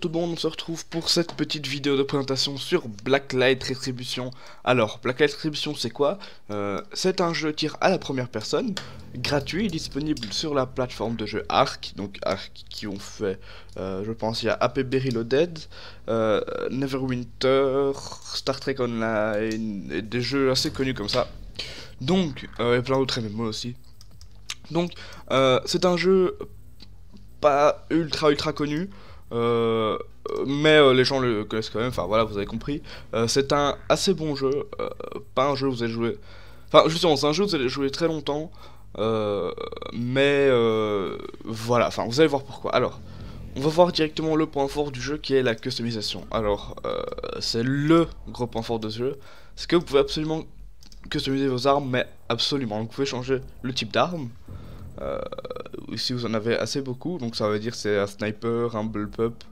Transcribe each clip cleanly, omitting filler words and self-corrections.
Bonjour tout le monde, on se retrouve pour cette petite vidéo de présentation sur Blacklight Retribution. Alors, Blacklight Retribution c'est quoi? C'est un jeu tir à la première personne, gratuit, disponible sur la plateforme de jeu Ark. Donc Ark qui ont fait, je pense il y a APB Reloaded, Neverwinter, Star Trek Online, et des jeux assez connus comme ça. Donc, et plein d'autres MMO aussi. Donc, c'est un jeu pas ultra connu, mais les gens le connaissent quand même, enfin voilà, vous avez compris. C'est un assez bon jeu, pas un jeu où vous allez jouer... Enfin, justement, c'est un jeu où vous allez jouer très longtemps, mais voilà, enfin, vous allez voir pourquoi. Alors, on va voir directement le point fort du jeu qui est la customisation. Alors, c'est le gros point fort de ce jeu, c'est que vous pouvez absolument customiser vos armes, mais absolument. Vous pouvez changer le type d'arme. Si vous en avez assez beaucoup, donc ça veut dire c'est un sniper, un bullpup,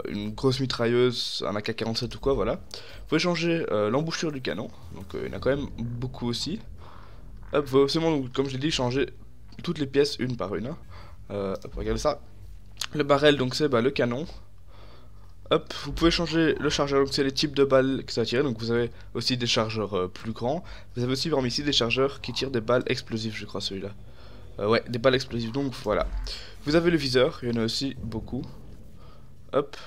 une grosse mitrailleuse, un AK-47 ou quoi, voilà. Vous pouvez changer l'embouchure du canon, donc il y en a quand même beaucoup aussi. Hop, vous pouvez seulement, donc, comme je l'ai dit, changer toutes les pièces une par une. Hop, regardez ça. Le barrel, donc c'est le canon. Hop, vous pouvez changer le chargeur, donc c'est les types de balles que ça tire, donc vous avez aussi des chargeurs plus grands. Vous avez aussi parmi ici des chargeurs qui tirent des balles explosives, je crois celui-là. Ouais, des balles explosives, donc voilà. Vous avez le viseur, il y en a aussi beaucoup. Hop.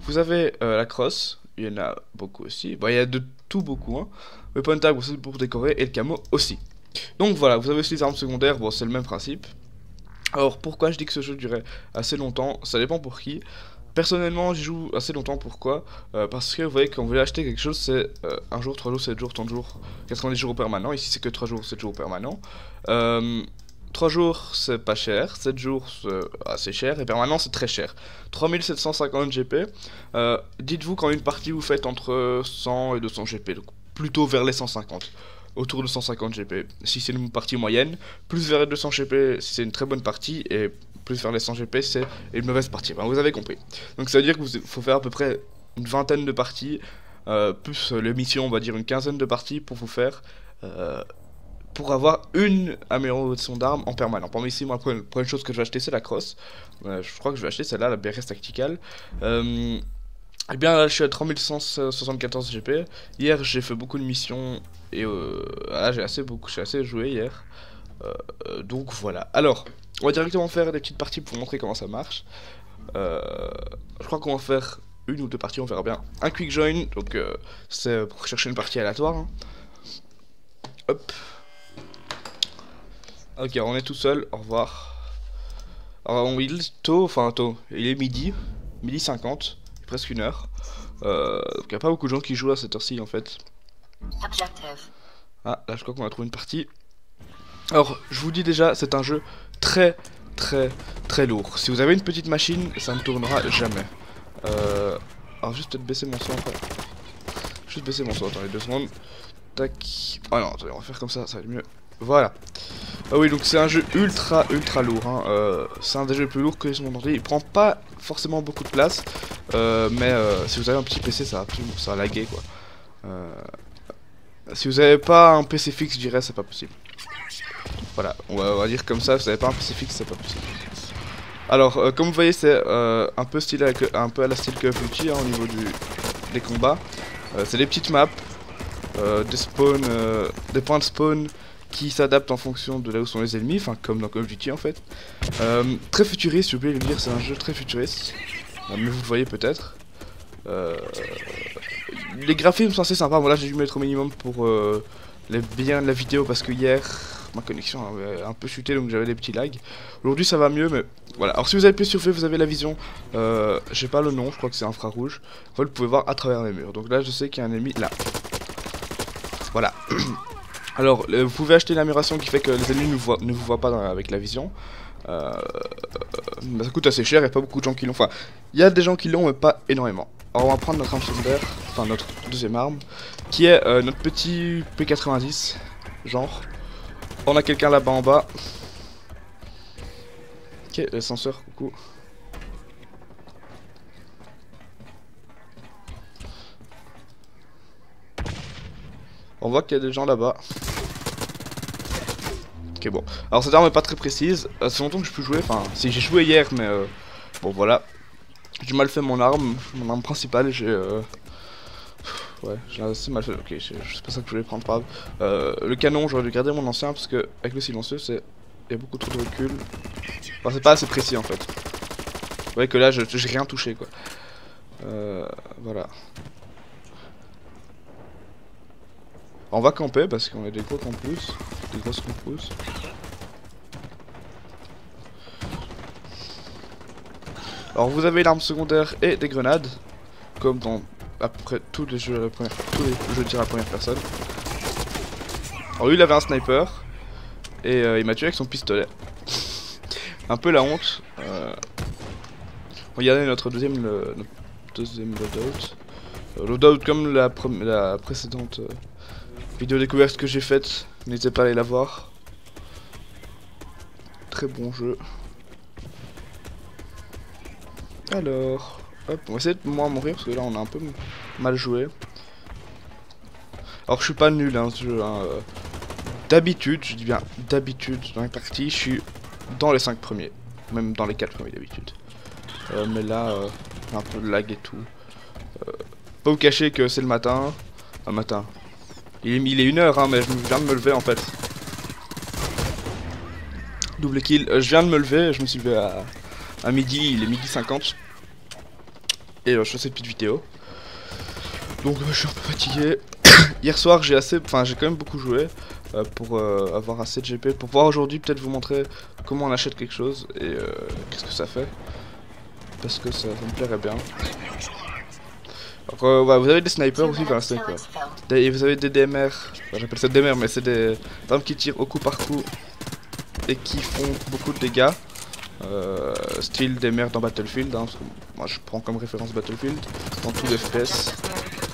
Vous avez la crosse, il y en a beaucoup aussi. Bon, il y a de tout beaucoup, hein. Le point tag aussi pour décorer, et le camo aussi. Donc voilà, vous avez aussi les armes secondaires, bon, c'est le même principe. Alors, pourquoi je dis que ce jeu durait assez longtemps? Ça dépend pour qui. Personnellement, j'y joue assez longtemps, pourquoi? Parce que vous voyez, quand vous voulez acheter quelque chose, c'est 1 jour, 3 jours, 7 jours, 30 jours, 90 jours permanents. Ici, c'est que 3 jours, 7 jours permanents. 3 jours c'est pas cher, 7 jours c'est assez cher, et permanent c'est très cher. 3750 GP. Dites-vous quand une partie vous faites entre 100 et 200 GP, donc plutôt vers les 150. Autour de 150 GP si c'est une partie moyenne, plus vers les 200 GP si c'est une très bonne partie, et plus vers les 100 GP si c'est une mauvaise partie. Enfin, vous avez compris. Donc ça veut dire qu'il faut faire à peu près une vingtaine de parties, plus les missions, on va dire une quinzaine de parties pour vous faire... pour avoir une amélioration d'armes en permanent. Pour moi ici, moi, la première chose que je vais acheter c'est la crosse. Je crois que je vais acheter celle-là, la BRS Tactical. Et bien là je suis à 3174 GP. Hier j'ai fait beaucoup de missions et là j'ai assez joué hier. Donc voilà. Alors, on va directement faire des petites parties pour vous montrer comment ça marche. Je crois qu'on va faire une ou deux parties, on verra bien. Un quick join, donc c'est pour chercher une partie aléatoire. Hein. Hop. Ok, on est tout seul, au revoir. Alors, il est tôt, il est midi 50, presque 1 heure. Donc il n'y a pas beaucoup de gens qui jouent à cette heure-ci en fait. Ah, là je crois qu'on a trouvé une partie. Alors, je vous dis déjà, c'est un jeu très lourd. Si vous avez une petite machine, ça ne tournera jamais. Alors juste peut-être baisser mon son après. Juste baisser mon son, attendez 2 secondes. Tac. Ah non, attendez, on va faire comme ça va être mieux. Voilà. Ah oui, donc c'est un jeu ultra lourd, hein. C'est un des jeux les plus lourds que j'ai monté. Il prend pas forcément beaucoup de place, mais si vous avez un petit PC, ça va laguer quoi. Si vous avez pas un PC fixe, je dirais c'est pas possible. Voilà, on va dire comme ça, si vous avez pas un PC fixe, c'est pas possible. Alors, comme vous voyez, c'est un peu à la style Call of Duty, hein, au niveau des combats. C'est des petites maps, des points de spawn qui s'adaptent en fonction de là où sont les ennemis, enfin comme dans Call of Duty en fait. Très futuriste, j'ai oublié de le dire, c'est un jeu très futuriste, mais vous le voyez peut-être. Les graphismes sont assez sympas, bon là j'ai dû mettre au minimum pour les biens de la vidéo parce que hier ma connexion avait un peu chuté donc j'avais des petits lags. Aujourd'hui ça va mieux mais voilà. Alors si vous appuyez sur V vous avez la vision, j'ai pas le nom, je crois que c'est infrarouge. Vous pouvez voir à travers les murs, donc là je sais qu'il y a un ennemi là. Voilà. Alors, vous pouvez acheter une amélioration qui fait que les ennemis ne vous voient pas avec la vision. Ça coûte assez cher et pas beaucoup de gens qui l'ont. Enfin, il y a des gens qui l'ont, mais pas énormément. Alors, on va prendre notre arme secondaire, enfin notre deuxième arme, qui est notre petit P90, genre. On a quelqu'un là-bas en bas. Ok, l'ascenseur, coucou. On voit qu'il y a des gens là-bas. Ok, bon. Alors cette arme est pas très précise. C'est longtemps que je peux jouer. Enfin, si j'ai joué hier, mais bon voilà. J'ai mal fait mon arme principale, ouais, j'ai assez mal fait, ok, c'est pas ça que je voulais prendre, pas grave. Le canon, j'aurais dû garder mon ancien, parce que avec le silencieux, il y a beaucoup trop de recul. Enfin, c'est pas assez précis, en fait. Vous voyez que là, j'ai rien touché, quoi. Voilà. On va camper, parce qu'on a des gros campus, des grosses campus. Alors, vous avez l'arme secondaire et des grenades, comme dans à peu près tous les jeux de tir à la première personne. Alors lui il avait un sniper et il m'a tué avec son pistolet. Un peu la honte. Regardez notre deuxième loadout. Loadout comme la précédente vidéo découverte que j'ai faite. N'hésitez pas à aller la voir. Très bon jeu. Alors, hop, on va essayer de moins mourir parce que là on a un peu mal joué. Alors je suis pas nul hein, ce jeu. Hein. D'habitude, je dis bien d'habitude, dans les parties, je suis dans les 5 premiers. Même dans les 4 premiers d'habitude. Mais là, un peu de lag et tout. Pas vous cacher que c'est le matin. Le matin. Il est 1h, hein, mais je viens de me lever en fait. Double kill. Je viens de me lever, je me suis levé à midi, il est midi 50. Et je fais cette petite vidéo. Donc je suis un peu fatigué. Hier soir j'ai quand même beaucoup joué pour avoir assez de GP. Pour pouvoir aujourd'hui peut-être vous montrer comment on achète quelque chose et qu'est-ce que ça fait. Parce que ça me plairait bien. Alors, ouais, vous avez des snipers aussi, enfin un sniper. Et vous avez des DMR, enfin, j'appelle ça DMR mais c'est des armes qui tirent au coup par coup et qui font beaucoup de dégâts. Style DMR dans Battlefield, hein, parce que moi je prends comme référence Battlefield dans tous les FPS.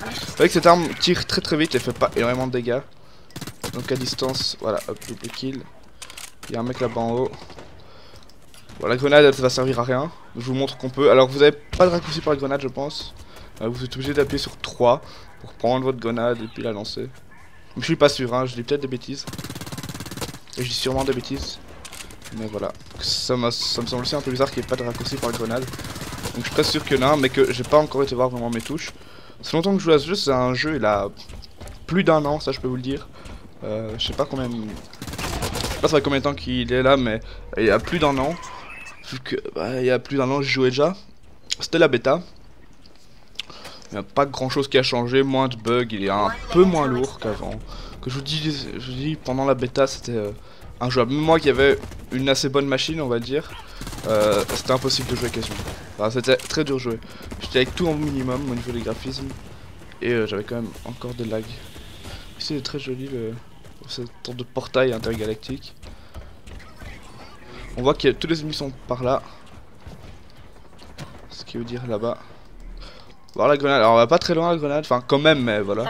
Vous voyez que cette arme tire très vite et fait pas énormément de dégâts. Donc à distance, voilà, hop, double kill. Il y a un mec là-bas en haut. Bon, la grenade elle va servir à rien. Je vous montre qu'on peut. Alors vous avez pas de raccourci par la grenade je pense. Vous êtes obligé d'appuyer sur 3 pour prendre votre grenade et puis la lancer. Mais je suis pas sûr, hein, je dis peut-être des bêtises. Et je dis sûrement des bêtises. Mais voilà, ça me semble aussi un peu bizarre qu'il n'y ait pas de raccourci par la grenade. Donc je suis presque sûr qu'il y en a un, mais que j'ai pas encore été voir vraiment mes touches. C'est longtemps que je joue à ce jeu, c'est un jeu, il a plus d'1 an, ça je peux vous le dire. Je sais pas combien... Je sais pas ça fait combien de temps qu'il est là, mais il y a plus d'1 an. Vu que, il y a plus d'1 an, je jouais déjà. C'était la bêta. Il n'y a pas grand chose qui a changé, moins de bugs, il est un peu moins lourd qu'avant. Que je vous dis, pendant la bêta, c'était injouable. Même moi qui avait une assez bonne machine, on va dire, c'était impossible de jouer quasiment. Enfin, c'était très dur de jouer. J'étais avec tout en minimum au niveau des graphismes. Et j'avais quand même encore des lags. Ici, c'est très joli, cette sorte de portail intergalactique. On voit que tous les ennemis sont par là. Ce qui veut dire là-bas. Voir la grenade, alors on va pas très loin la grenade, enfin quand même mais voilà.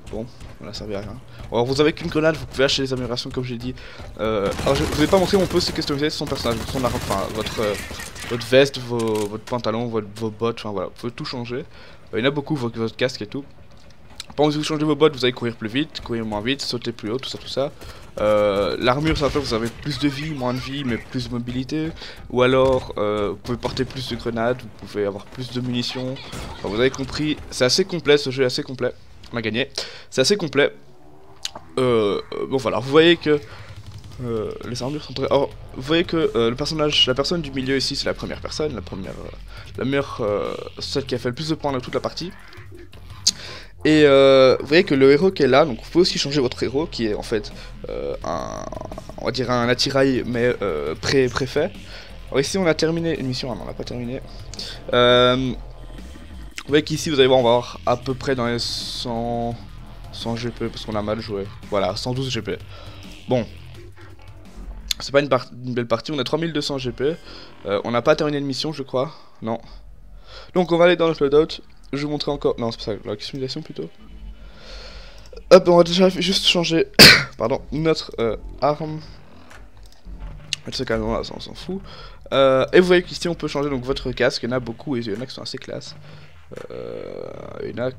Bon, on a servi à rien. Alors vous avez qu'une grenade, vous pouvez acheter les améliorations comme j'ai dit. Alors je vous ai pas montré, on peut se customiser son personnage, son arme, enfin votre veste, votre pantalon, vos bottes, enfin voilà, vous pouvez tout changer. Il y en a beaucoup, votre casque et tout. Pendant que vous changez vos bottes, vous allez courir plus vite, courir moins vite, sauter plus haut, tout ça. L'armure, ça fait que vous avez plus de vie, moins de vie, mais plus de mobilité. Ou alors, vous pouvez porter plus de grenades, vous pouvez avoir plus de munitions. Enfin, vous avez compris, c'est assez complet, ce jeu est assez complet. On a gagné. C'est assez complet. Bon voilà, vous voyez que les armures sont très... Alors, vous voyez que la personne du milieu ici, c'est la première personne, la meilleure, celle qui a fait le plus de points dans toute la partie. Et vous voyez que le héros qui est là, donc vous pouvez aussi changer votre héros qui est en fait on va dire un attirail mais préfet. Alors ici on a terminé une mission, on n'a pas terminé. Vous voyez qu'ici vous allez voir on va avoir à peu près dans les 100 GP parce qu'on a mal joué. Voilà, 112 GP. Bon, c'est pas une belle partie, on a 3200 GP. On n'a pas terminé une mission je crois, non. Donc on va aller dans le loadout. Je vais vous montrer encore... Non, c'est pas ça, la simulation plutôt. Hop, on va déjà juste changer pardon, notre arme. C'est quand même là, ça on s'en fout. Et vous voyez qu'ici on peut changer donc votre casque. Il y en a beaucoup et il y en a qui sont assez classe. Il y en a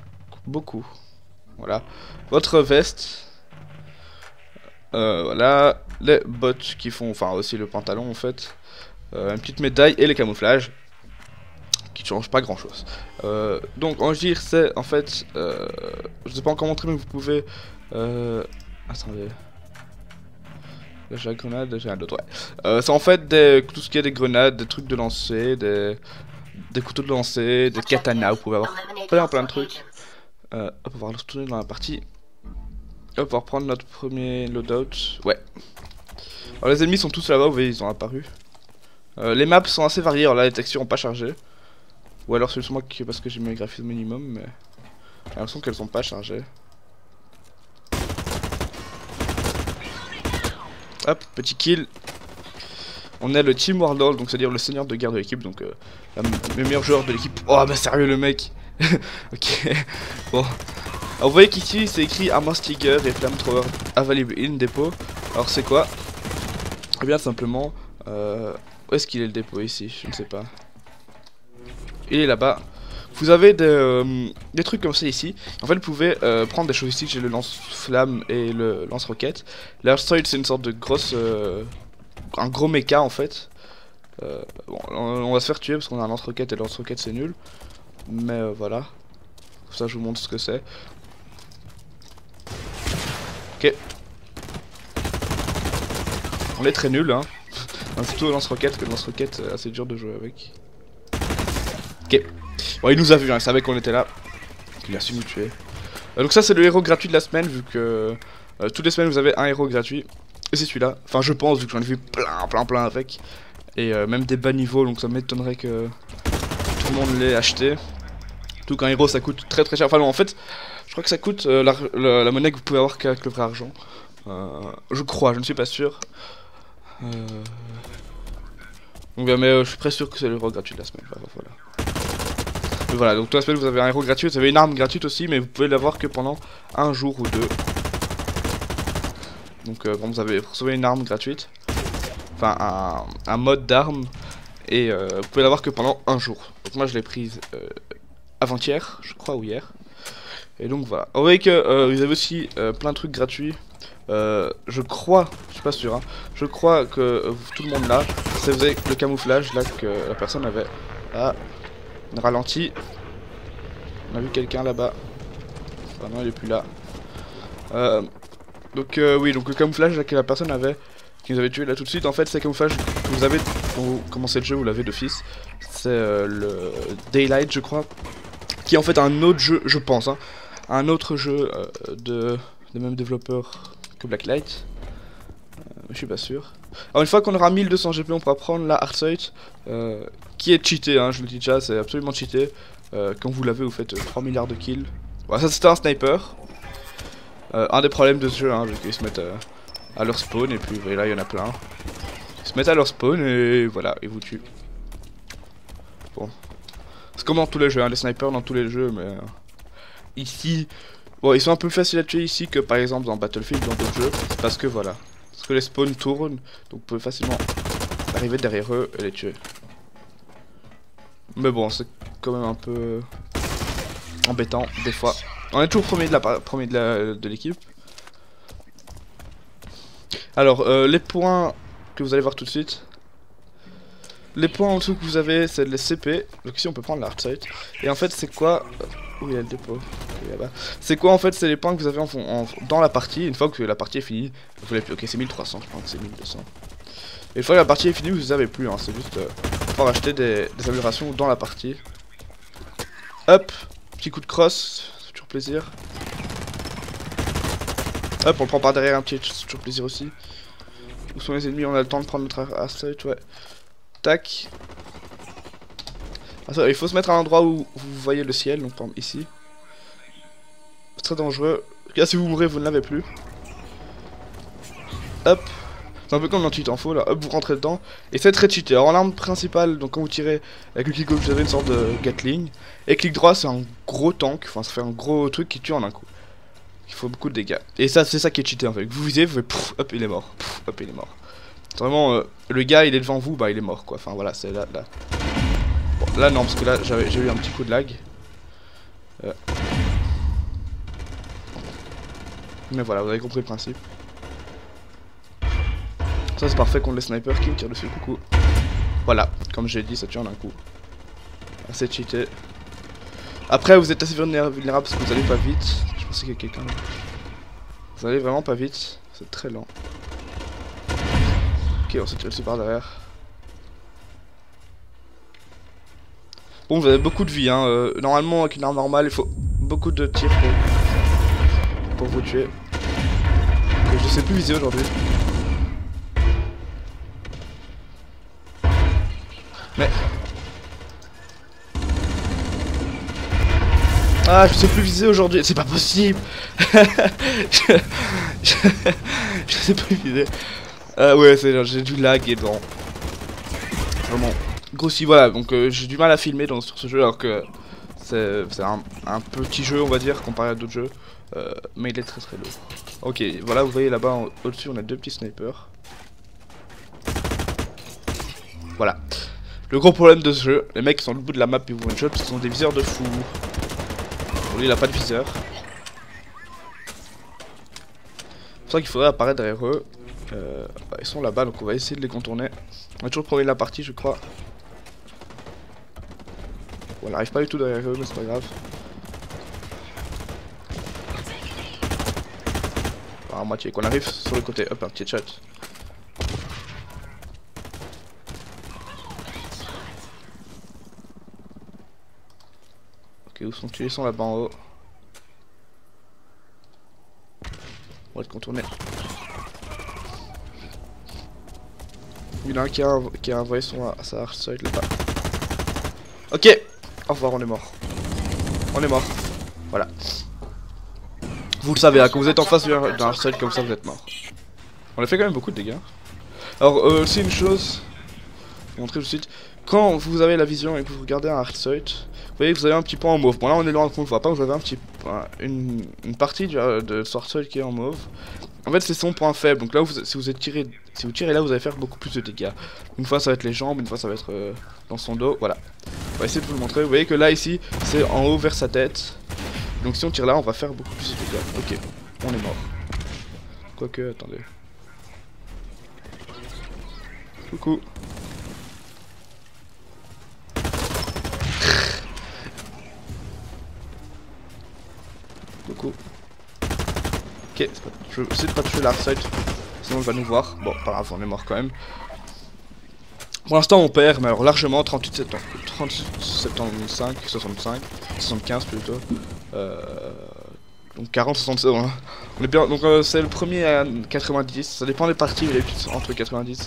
beaucoup. Voilà. Votre veste. Voilà. Les bottes qui font... Enfin aussi le pantalon en fait. Une petite médaille et les camouflages. qui change pas grand chose. Donc en gire c'est en fait, je sais pas encore montrer mais vous pouvez, attendez, là j'ai la grenade, j'ai un autre, ouais. C'est en fait tout ce qui est des grenades, des trucs de lancer, des couteaux de lancer, des katanas, vous pouvez avoir plein de trucs. Hop, on va retourner dans la partie. Hop, on va reprendre notre premier loadout, ouais. Alors les ennemis sont tous là-bas, vous voyez ils ont apparu. Les maps sont assez variées, alors là les textures ont pas chargé. Ou alors c'est juste moi parce que j'ai mis les graphismes minimum, mais j'ai l'impression qu'elles sont pas chargées. Hop, petit kill. On est le Team Warlord, donc c'est-à-dire le seigneur de guerre de l'équipe, donc le meilleur joueur de l'équipe. Oh bah sérieux le mec. Ok, bon. Alors vous voyez qu'ici c'est écrit Armor Sticker et Flamethrower Available in Depot. Alors c'est quoi? Eh bien simplement, où est-ce qu'il est le dépôt ici? Je ne sais pas. Il est là-bas. Vous avez des trucs comme ça ici. En fait, vous pouvez prendre des choses ici. J'ai le lance-flamme et le lance-roquette. L'airstrike, c'est une sorte de grosse, un gros méca en fait. Bon, on va se faire tuer parce qu'on a un lance-roquette et le lance-roquette c'est nul. Mais voilà. Comme ça, je vous montre ce que c'est. Ok. On est très nul, hein. C'est plutôt le lance-roquette que le lance-roquette, assez dur de jouer avec. Ok. Bon, il nous a vu, hein, il savait qu'on était là. Il a su nous tuer. Donc ça c'est le héros gratuit de la semaine, vu que toutes les semaines vous avez un héros gratuit. Et c'est celui-là. Enfin je pense, vu que j'en ai vu plein avec. Et même des bas niveaux, donc ça m'étonnerait que tout le monde l'ait acheté. Tout qu'un héros ça coûte très cher. Enfin non, en fait, je crois que ça coûte la monnaie que vous pouvez avoir qu'avec le vrai argent. Je crois, je ne suis pas sûr. Donc, mais je suis très sûr que c'est le héros gratuit de la semaine. Voilà. Et voilà, donc toute la semaine vous avez un héros gratuit, vous avez une arme gratuite aussi, mais vous pouvez l'avoir que pendant un jour ou deux. Donc bon, vous recevez une arme gratuite, enfin un mode d'arme, et vous pouvez l'avoir que pendant un jour. Donc moi je l'ai prise avant-hier, je crois, ou hier. Et donc voilà. Vous voyez que vous avez aussi plein de trucs gratuits. Je crois, je suis pas sûr, hein, je crois que tout le monde là, ça faisait le camouflage là que la personne avait. Ah, ralenti. On a vu quelqu'un là-bas. Enfin non, il est plus là. Donc oui, donc le camouflage là, que la personne avait, qui nous avait tué là tout de suite, en fait c'est le camouflage que vous avez quand vous commencez le jeu, vous l'avez d'office. C'est le Daylight je crois, qui est en fait un autre jeu, je pense, hein, un autre jeu des mêmes développeurs que Blacklight. Mais je suis pas sûr. Alors une fois qu'on aura 1200 GP, on pourra prendre la Heartsight, qui est cheaté, hein, je le dis déjà, c'est absolument cheaté. Quand vous l'avez, vous faites 3 milliards de kills. Voilà, ça c'était un sniper. Un des problèmes de ce jeu, hein, ils se mettent à leur spawn, et puis voilà, il y en a plein. Ils se mettent à leur spawn, et voilà, ils vous tuent. Bon. C'est comme dans tous les jeux, hein, les snipers dans tous les jeux, mais ici... Bon, ils sont un peu faciles à tuer ici que par exemple dans Battlefield ou dans d'autres jeux, parce que voilà. Parce que les spawns tournent, donc vous pouvez facilement arriver derrière eux et les tuer. Mais bon, c'est quand même un peu embêtant des fois. On est toujours premier de l'équipe. Alors, les points que vous allez voir tout de suite. Les points en dessous que vous avez, c'est les CP. Donc ici on peut prendre la Heartsight. Et en fait c'est quoi... Où il y a le dépôt? C'est quoi en fait? C'est les points que vous avez dans la partie. Une fois que la partie est finie, vous l'avez plus. Ok, c'est 1300, je pense que c'est 1200. Et une fois que la partie est finie, vous les avez plus, hein. C'est juste pour acheter des améliorations dans la partie. Hop, petit coup de crosse, c'est toujours plaisir. Hop, on le prend par derrière un pied, c'est toujours plaisir aussi. Où sont les ennemis? On a le temps de prendre notre Heartsight, ouais. Tac. Attends, il faut se mettre à l'endroit où vous voyez le ciel, donc par exemple ici. C'est très dangereux. Là, si vous mourrez, vous ne l'avez plus. Hop. C'est un peu comme dans Titanfall, là. Hop, vous rentrez dedans. Et c'est très cheaté. Alors, l'arme principale, donc quand vous tirez avec le clic gauche, vous avez une sorte de Gatling. Et clic droit, c'est un gros tank. Enfin, ça fait un gros truc qui tue en un coup. Il faut beaucoup de dégâts. Et ça, c'est ça qui est cheaté en fait. Vous visez, vous faites pouf, hop, il est mort. Pouf, hop, il est mort. C'est vraiment, le gars, il est devant vous, bah il est mort quoi. Enfin voilà, c'est là. Bon, là non, parce que là, j'ai eu un petit coup de lag. Mais voilà, vous avez compris le principe. Ça c'est parfait contre les snipers qui me tirent dessus, coucou. Voilà, comme j'ai dit, ça tue en un coup. assez cheaté. Après vous êtes assez vulnérable parce que vous allez pas vite. Je pensais qu'il y a quelqu'un là. Vous allez vraiment pas vite, c'est très lent. Ok, on s'est tiré dessus par derrière. Bon, vous avez beaucoup de vie, hein. Normalement, avec une arme normale, il faut beaucoup de tirs pour vous tuer. Et je sais plus viser aujourd'hui. Mais... Ah, je sais plus viser aujourd'hui, c'est pas possible. je sais plus viser. Ouais, j'ai du lag et bon. Vraiment. Grossi, voilà, donc j'ai du mal à filmer sur ce jeu alors que c'est un petit jeu, on va dire, comparé à d'autres jeux. Mais il est très très lourd. Ok, voilà, vous voyez là-bas au-dessus, on a deux petits snipers. Voilà. Le gros problème de ce jeu, les mecs sont au bout de la map et vous one shot parce qu'ils ont des viseurs de fou. Bon, lui il a pas de viseur. C'est pour ça qu'il faudrait apparaître derrière eux. Ils sont là-bas donc on va essayer de les contourner. On a toujours premier de la partie je crois. Bon, on n'arrive pas du tout derrière eux mais c'est pas grave. Enfin, à moitié qu'on arrive sur le côté. Hop, un petit shot. Ok, où sont-ils? Ils sont là-bas en haut. On va te contourner. Il y en a un qui a envoyé sa Hearthstone là-bas. Ok, au revoir, on est mort. On est mort. Voilà. Vous le savez, hein, quand vous êtes en face d'un Hearthstone comme ça, vous êtes mort. On a fait quand même beaucoup de dégâts. Alors, c'est une chose. Je vais montrer tout de suite. Quand vous avez la vision et que vous regardez un Hearthstone, vous voyez que vous avez un petit point en mauve. Bon, là on est loin, on ne voit pas. Vous avez un petit une partie de ce Hearthstone qui est en mauve. En fait, c'est son point faible. Donc là, si vous tirez là, vous allez faire beaucoup plus de dégâts. Une fois, ça va être les jambes, une fois, ça va être dans son dos. Voilà. On va essayer de vous le montrer. Vous voyez que là, ici, c'est en haut vers sa tête. Donc si on tire là, on va faire beaucoup plus de dégâts. Ok, on est mort. Quoique, attendez. Coucou. Coucou. Ok, je vais essayer de pas toucher l'Hearthstone, sinon il va nous voir. Bon, pas grave, on est mort quand même. Pour l'instant on perd, mais alors largement, 38, 75, 65, 75 plutôt. Donc 40, 67, hein. On est bien, donc c'est le premier à 90, ça dépend des parties, mais il est entre 90.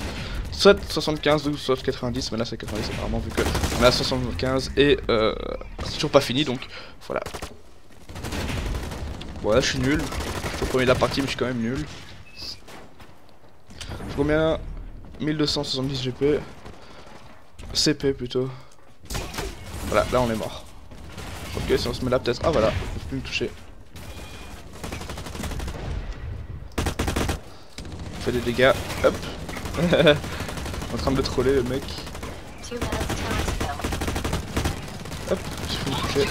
Soit 75 ou soit 90, mais là c'est 90 apparemment vu que on est à 75 et c'est toujours pas fini, donc voilà. Bon là je suis nul. Je suis au premier de la partie mais je suis quand même nul. Je combien 1270 GP. CP plutôt. Voilà, là on est mort. Ok, si on se met là peut-être. Ah voilà, il faut plus me toucher. On fait des dégâts. Hop. En train de le troller le mec. Hop, il faut me toucher.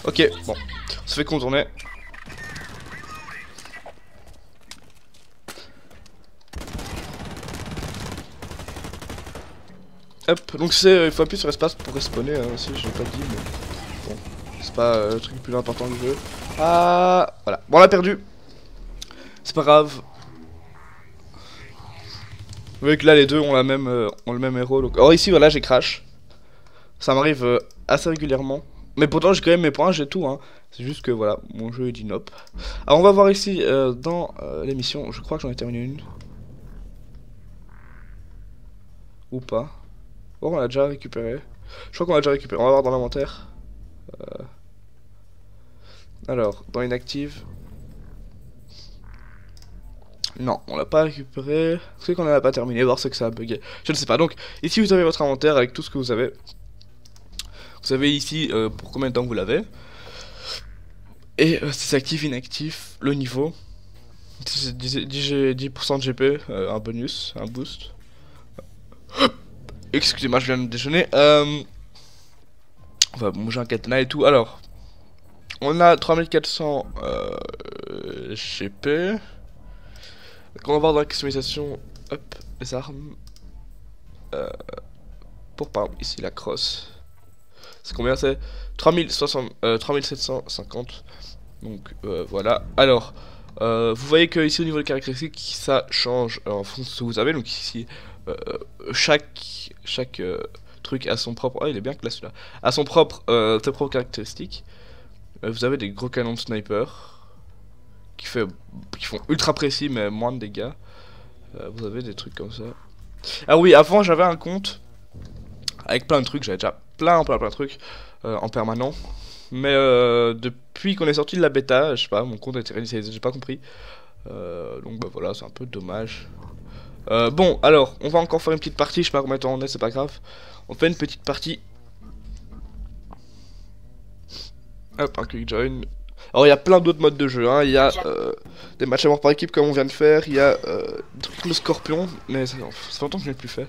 Ok, bon, on se fait contourner. Hop, donc il faut appuyer sur espace pour respawner aussi, je l'ai pas dit, mais bon, c'est pas le truc le plus important du jeu. Ah, voilà, bon on l'a perdu. C'est pas grave. Vous voyez que là les deux ont le même héros. Donc... Or ici voilà j'ai crash. Ça m'arrive assez régulièrement. Mais pourtant j'ai quand même mes points, j'ai tout hein. C'est juste que voilà, mon jeu est dit nope. Alors on va voir ici dans l'émission, je crois que j'en ai terminé une. Ou pas. Oh on l'a déjà récupéré. Je crois qu'on l'a déjà récupéré, on va voir dans l'inventaire. Alors, dans inactive. Non, on l'a pas récupéré. C'est qu'on n'a pas terminé, voir ce que ça a bugué. Je ne sais pas, donc ici vous avez votre inventaire avec tout ce que vous avez. Vous savez ici pour combien de temps vous l'avez. Et c'est actif, inactif, le niveau. 10% de GP, un bonus, un boost. Excusez-moi, je viens de déjeuner. On va manger un katana et tout. Alors, on a 3400 GP. Donc on va voir dans la customisation. Hop, les armes. pour par exemple ici la crosse. C'est combien c'est 3750. Donc voilà. Alors vous voyez que ici au niveau des caractéristiques ça change en fonction de ce que vous avez. Donc ici chaque truc a son propre. Oh il est bien classe là. A son propre ses propres caractéristiques. Vous avez des gros canons de sniper qui font ultra précis mais moins de dégâts. Vous avez des trucs comme ça. Ah oui, avant j'avais un compte avec plein de trucs, j'avais déjà plein de trucs en permanent. Mais depuis qu'on est sorti de la bêta, je sais pas, mon compte a été réinitialisé, j'ai pas compris. Donc bah voilà, c'est un peu dommage. Bon, alors, on va encore faire une petite partie, je sais pas combien de temps on est, c'est pas grave. On fait une petite partie. Hop, un quick join. Alors il y a plein d'autres modes de jeu, hein. Il y a des matchs à mort par équipe comme on vient de faire, il y a le scorpion, mais ça fait longtemps que je n'ai plus fait.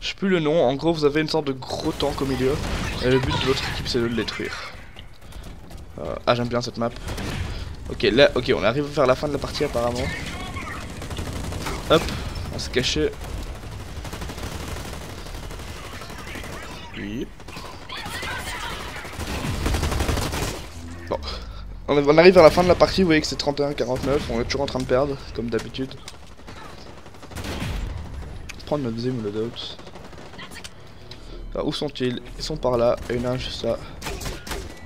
Je sais plus le nom, en gros vous avez une sorte de gros tank au milieu, et le but de l'autre équipe c'est de le détruire. Ah j'aime bien cette map. Ok, là, ok, on arrive vers la fin de la partie apparemment. Hop, on s'est caché. Oui. Bon. On arrive vers la fin de la partie, vous voyez que c'est 31-49, on est toujours en train de perdre, comme d'habitude. Prendre notre deuxième loadout. Où sont-ils? Ils sont par là, et il y en a un juste là.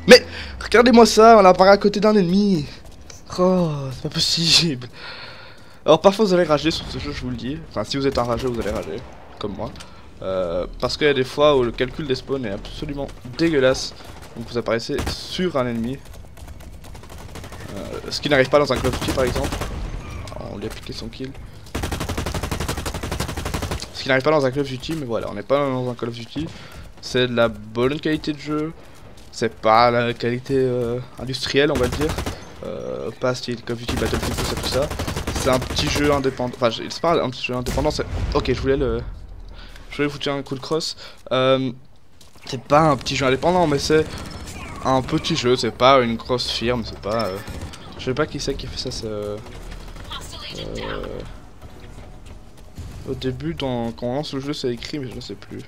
Mais regardez-moi ça, on apparaît à côté d'un ennemi. Oh, c'est pas possible. Alors parfois vous allez rager sur ce jeu, je vous le dis. Enfin si vous êtes un rageux, vous allez rager, comme moi. Parce qu'il y a des fois où le calcul des spawns est absolument dégueulasse. Donc vous apparaissez sur un ennemi. Ce qui n'arrive pas dans un Call of Duty par exemple. On lui a piqué son kill. Ce qui n'arrive pas dans un Call of Duty, mais voilà, on n'est pas dans un Call of Duty. C'est de la bonne qualité de jeu. C'est pas la qualité industrielle, on va le dire. Pas style Call of Duty, Battlefield, tout ça. C'est un petit jeu indépendant. Enfin, c'est pas un petit jeu indépendant, c'est. Ok, je voulais vous tirer un coup de crosse. C'est pas un petit jeu indépendant, mais c'est un petit jeu. C'est pas une grosse firme, c'est pas. Je sais pas qui c'est qui a fait ça. Au début, quand on lance le jeu, c'est écrit, mais je ne sais plus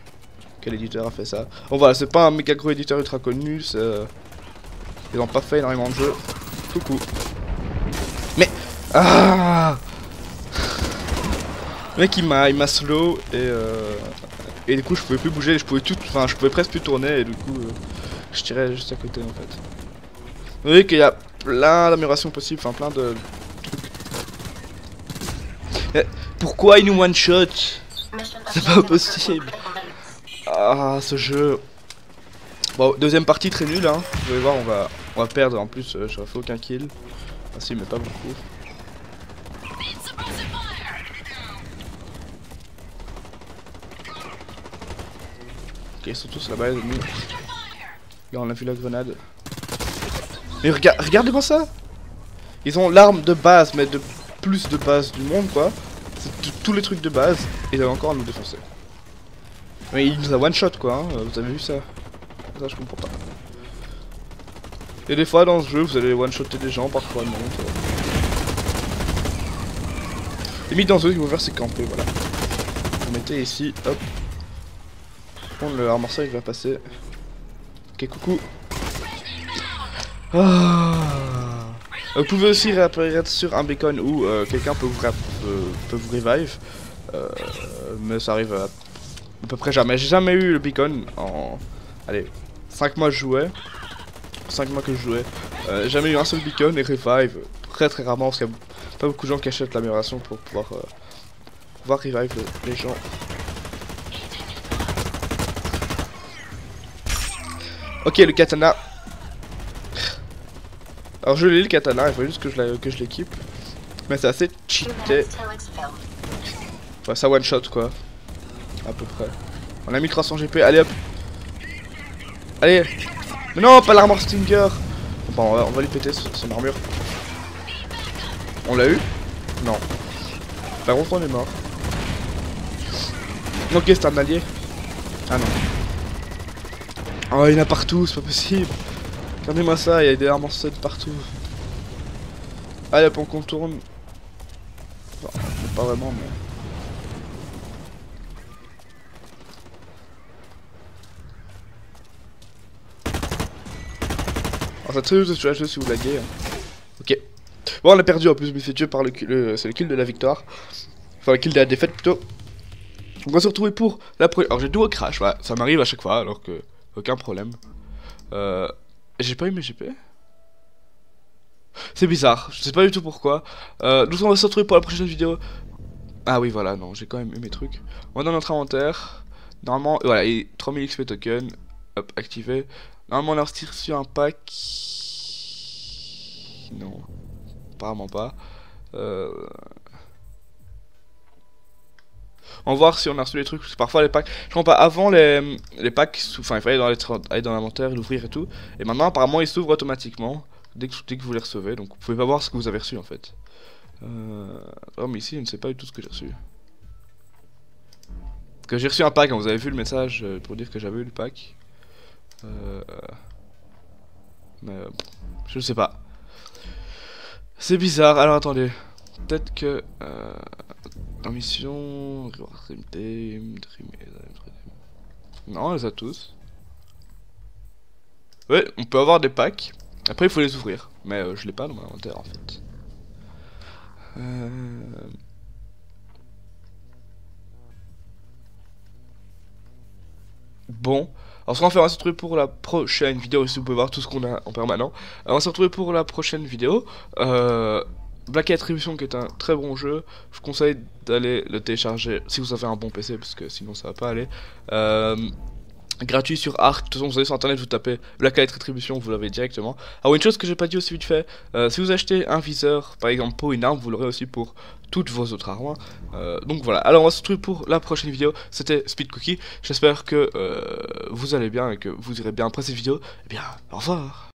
quel éditeur a fait ça. Bon voilà, c'est pas un méga gros éditeur ultra connu, ils ont pas fait énormément de jeux. Coucou. Mais ah, le mec il m'a slow et du coup je pouvais plus bouger, je pouvais presque plus tourner et du coup je tirais juste à côté en fait. Vous voyez qu'il y a plein d'améliorations possibles, enfin plein de trucs. Pourquoi il nous one shot? C'est pas possible. Ah ce jeu. Bon deuxième partie très nulle hein. Vous allez voir on va perdre en plus j'aurais fait aucun kill. Ah si mais pas beaucoup. Ok ils sont tous là-bas les ennemis. Là on a vu la grenade. Mais regardez-moi ça. Ils ont l'arme de base mais de plus de base du monde quoi. C'est tous les trucs de base et il a encore à nous défoncer. Mais il nous a one shot quoi, hein. Vous avez vu ça? Ça je comprends pas. Et des fois dans ce jeu vous allez one shotter des gens, parfois non. Limite dans ce jeu ce qu'il faut faire c'est camper, voilà. Vous mettez ici, hop. Bon le armor safe va passer. Ok coucou. Ah. Vous pouvez aussi réapparaître sur un beacon où quelqu'un peut vous revive. Mais ça arrive à peu près jamais. J'ai jamais eu le beacon en. Allez, 5 mois que je jouais. 5 mois que je jouais. Jamais eu un seul beacon et revive. Très rarement parce qu'il y a pas beaucoup de gens qui achètent l'amélioration pour pouvoir revive les gens. Ok, le katana. Alors je l'ai le katana, il faut juste que je l'équipe. Mais c'est assez cheaté. Ouais, ça one shot quoi. À peu près. On a mis 300 GP, allez hop. Allez. Mais non, pas l'armor Stinger. Bon, on va lui péter son armure. On l'a eu? Non. Par contre on est mort. Ok, c'est un allié. Ah non. Oh, il y en a partout, c'est pas possible. Regardez-moi ça, il y a des armor set partout. Allez hop, on contourne. Enfin, pas vraiment, mais. Alors ça très juste jeu si vous laguez. Hein. Ok. Bon, on a perdu en plus, mais c'est tué par c'est le kill de la victoire. Enfin, le kill de la défaite plutôt. On va se retrouver pour la première. Alors j'ai duo crash, ouais, ça m'arrive à chaque fois, alors que aucun problème. J'ai pas eu mes GP. C'est bizarre, je sais pas du tout pourquoi. Donc on va se retrouver pour la prochaine vidéo. Ah oui, voilà, non, j'ai quand même eu mes trucs. On est dans notre inventaire. Normalement, voilà, et 3000 XP token. Hop, activé. Normalement, on a reçu un pack. Non, apparemment pas. On va voir si on a reçu les trucs, parce que parfois les packs, je comprends pas, avant les packs, enfin il fallait aller dans l'inventaire, l'ouvrir et tout, et maintenant apparemment ils s'ouvrent automatiquement, dès que vous les recevez, donc vous pouvez pas voir ce que vous avez reçu en fait. Oh mais ici je ne sais pas du tout ce que j'ai reçu. Parce que j'ai reçu un pack, hein, vous avez vu le message pour dire que j'avais eu le pack. Mais je sais pas. C'est bizarre, alors attendez, peut-être que... en mission, non, on les a tous. Ouais, on peut avoir des packs. Après, il faut les ouvrir. Mais je l'ai pas dans mon inventaire en fait. Bon. Alors, ce qu'on va faire, on va se retrouver pour la prochaine vidéo. Si vous pouvez voir tout ce qu'on a en permanent. On va se retrouver pour la prochaine vidéo. Black Attribution qui est un très bon jeu, je vous conseille d'aller le télécharger si vous avez un bon PC parce que sinon ça va pas aller. Gratuit sur Arc, de toute façon vous allez sur internet, vous tapez Black Attribution, vous l'avez directement. Alors une chose que j'ai pas dit aussi vite fait, si vous achetez un viseur par exemple pour une arme, vous l'aurez aussi pour toutes vos autres armes. Donc voilà, alors on va se retrouver pour la prochaine vidéo, c'était Speed Cookie, j'espère que vous allez bien et que vous irez bien après cette vidéo. Et bien, au revoir.